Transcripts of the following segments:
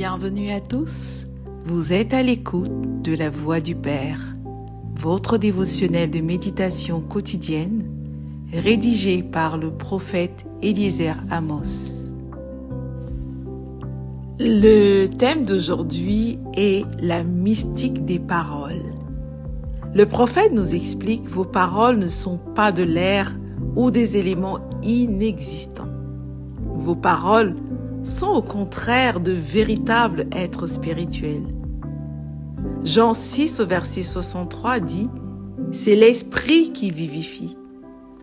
Bienvenue à tous. Vous êtes à l'écoute de la Voix du Père, votre dévotionnel de méditation quotidienne, rédigé par le prophète Eliezer Amos. Le thème d'aujourd'hui est la mystique des paroles. Le prophète nous explique que vos paroles ne sont pas de l'air ou des éléments inexistants. Vos paroles sont au contraire de véritables êtres spirituels. Jean 6 au verset 63 dit « C'est l'esprit qui vivifie.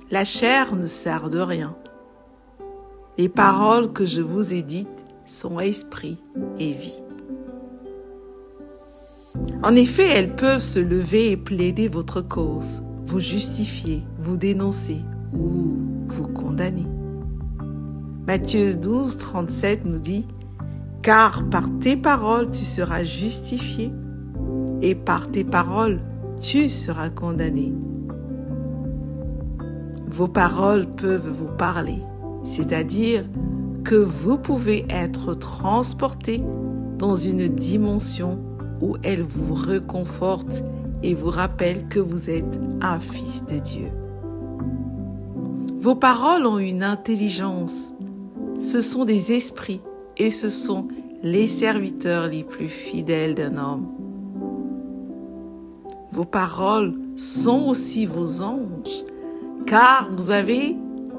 La chair ne sert de rien. Les paroles que je vous ai dites sont esprit et vie. » En effet, elles peuvent se lever et plaider votre cause, vous justifier, vous dénoncer ou vous condamner. Matthieu 12, 37 nous dit « Car par tes paroles tu seras justifié, et par tes paroles tu seras condamné. » Vos paroles peuvent vous parler, c'est-à-dire que vous pouvez être transporté dans une dimension où elles vous réconfortent et vous rappellent que vous êtes un fils de Dieu. Vos paroles ont une intelligence. Ce sont des esprits et ce sont les serviteurs les plus fidèles d'un homme. Vos paroles sont aussi vos anges, car vous avez,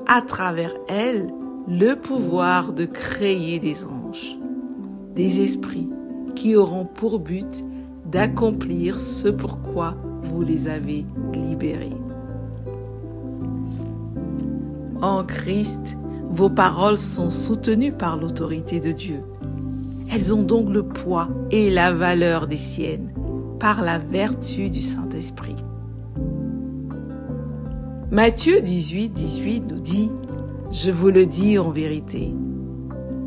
à travers elles, le pouvoir de créer des anges, des esprits qui auront pour but d'accomplir ce pourquoi vous les avez libérés. En Christ, vos paroles sont soutenues par l'autorité de Dieu. Elles ont donc le poids et la valeur des siennes par la vertu du Saint-Esprit. Matthieu 18, 18 nous dit « Je vous le dis en vérité,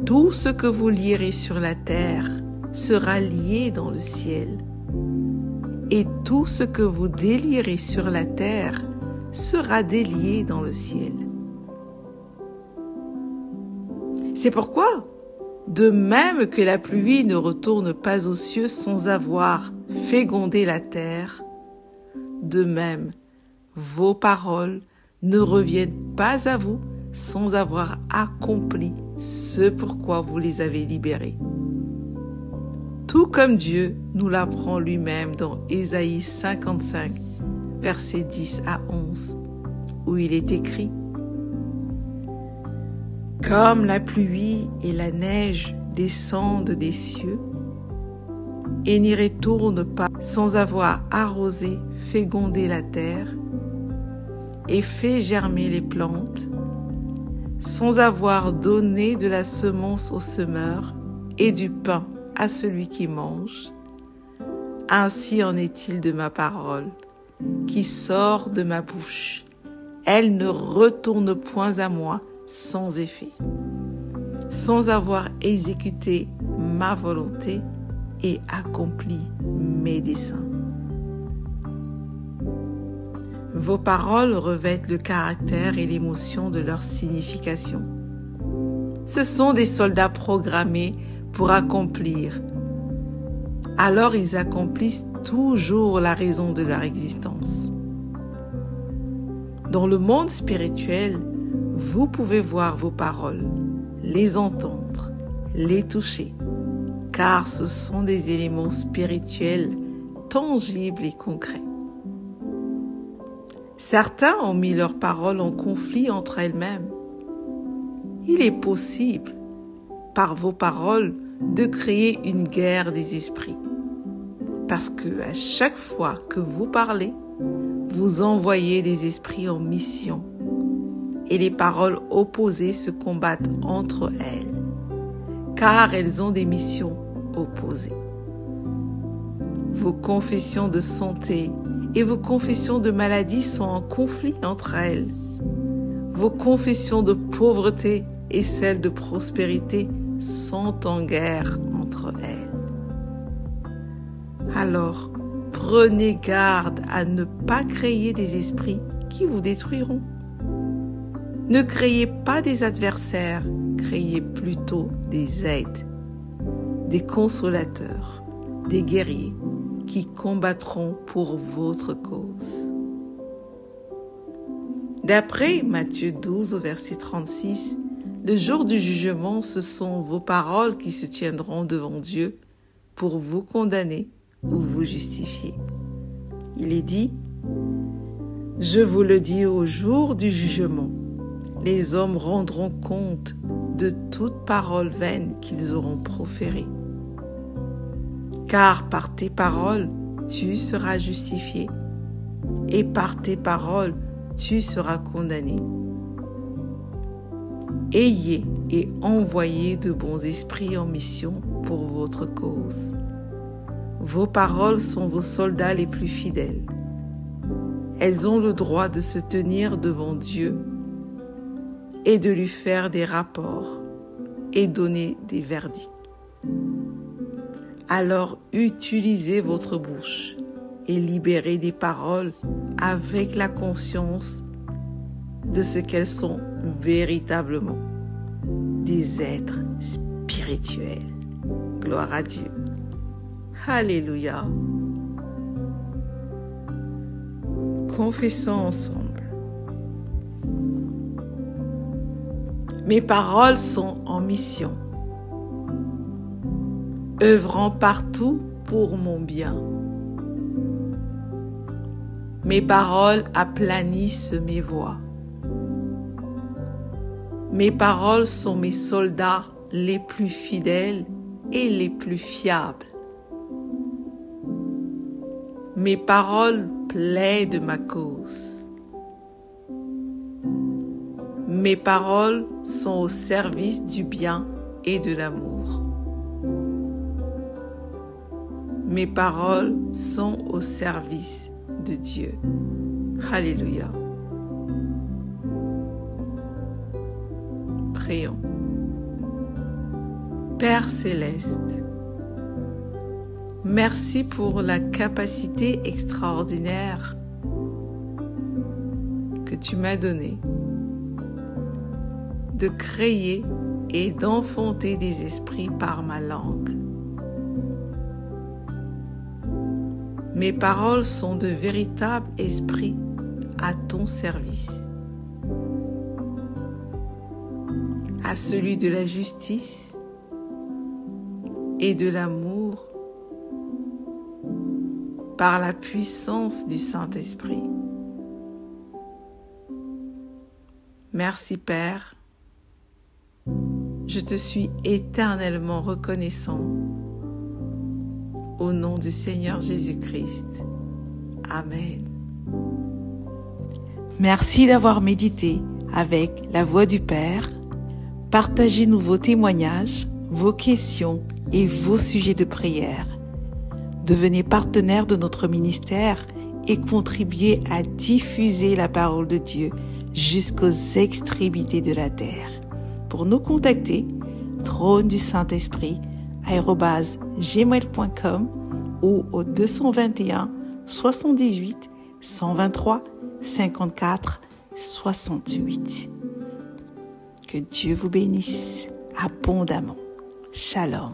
tout ce que vous lierez sur la terre sera lié dans le ciel, et tout ce que vous délierez sur la terre sera délié dans le ciel. » C'est pourquoi, de même que la pluie ne retourne pas aux cieux sans avoir fécondé la terre, de même, vos paroles ne reviennent pas à vous sans avoir accompli ce pourquoi vous les avez libérés. Tout comme Dieu nous l'apprend lui-même dans Ésaïe 55, versets 10 à 11, où il est écrit « Comme la pluie et la neige descendent des cieux et n'y retournent pas sans avoir arrosé, fécondé la terre et fait germer les plantes, sans avoir donné de la semence au semeur et du pain à celui qui mange, ainsi en est-il de ma parole qui sort de ma bouche. Elle ne retourne point à moi sans effet, sans avoir exécuté ma volonté et accompli mes desseins. » Vos paroles revêtent le caractère et l'émotion de leur signification. Ce sont des soldats programmés pour accomplir. Alors ils accomplissent toujours la raison de leur existence. Dans le monde spirituel, vous pouvez voir vos paroles, les entendre, les toucher, car ce sont des éléments spirituels tangibles et concrets. Certains ont mis leurs paroles en conflit entre elles-mêmes. Il est possible, par vos paroles, de créer une guerre des esprits, parce que à chaque fois que vous parlez, vous envoyez des esprits en mission, et les paroles opposées se combattent entre elles, car elles ont des missions opposées. Vos confessions de santé et vos confessions de maladie sont en conflit entre elles. Vos confessions de pauvreté et celles de prospérité sont en guerre entre elles. Alors, prenez garde à ne pas créer des esprits qui vous détruiront. Ne créez pas des adversaires, créez plutôt des aides. des consolateurs, des guerriers qui combattront pour votre cause. D'après Matthieu 12 au verset 36, le jour du jugement, ce sont vos paroles qui se tiendront devant Dieu pour vous condamner ou vous justifier. Il est dit, « Je vous le dis au jour du jugement, les hommes rendront compte de toute parole vaine qu'ils auront proférée. Car par tes paroles, tu seras justifié, et par tes paroles, tu seras condamné. Ayez et envoyez de bons esprits en mission pour votre cause. Vos paroles sont vos soldats les plus fidèles. Elles ont le droit de se tenir devant Dieu et de lui faire des rapports et donner des verdicts. Alors utilisez votre bouche et libérez des paroles avec la conscience de ce qu'elles sont véritablement, des êtres spirituels. Gloire à Dieu. Alléluia. Confessons ensemble. Mes paroles sont en mission, œuvrant partout pour mon bien. Mes paroles aplanissent mes voies. Mes paroles sont mes soldats les plus fidèles et les plus fiables. Mes paroles plaident ma cause. Mes paroles sont au service du bien et de l'amour. Mes paroles sont au service de Dieu. Alléluia. Prions. Père céleste, merci pour la capacité extraordinaire que tu m'as donnée de créer et d'enfanter des esprits par ma langue. Mes paroles sont de véritables esprits à ton service, à celui de la justice et de l'amour par la puissance du Saint-Esprit. Merci Père, je te suis éternellement reconnaissant au nom du Seigneur Jésus-Christ. Amen. Merci d'avoir médité avec la Voix du Père. Partagez-nous vos témoignages, vos questions et vos sujets de prière. Devenez partenaire de notre ministère et contribuez à diffuser la parole de Dieu jusqu'aux extrémités de la terre. Pour nous contacter, trône du Saint-Esprit @gmail.com ou au 221 78 123 54 68. Que Dieu vous bénisse abondamment. Shalom.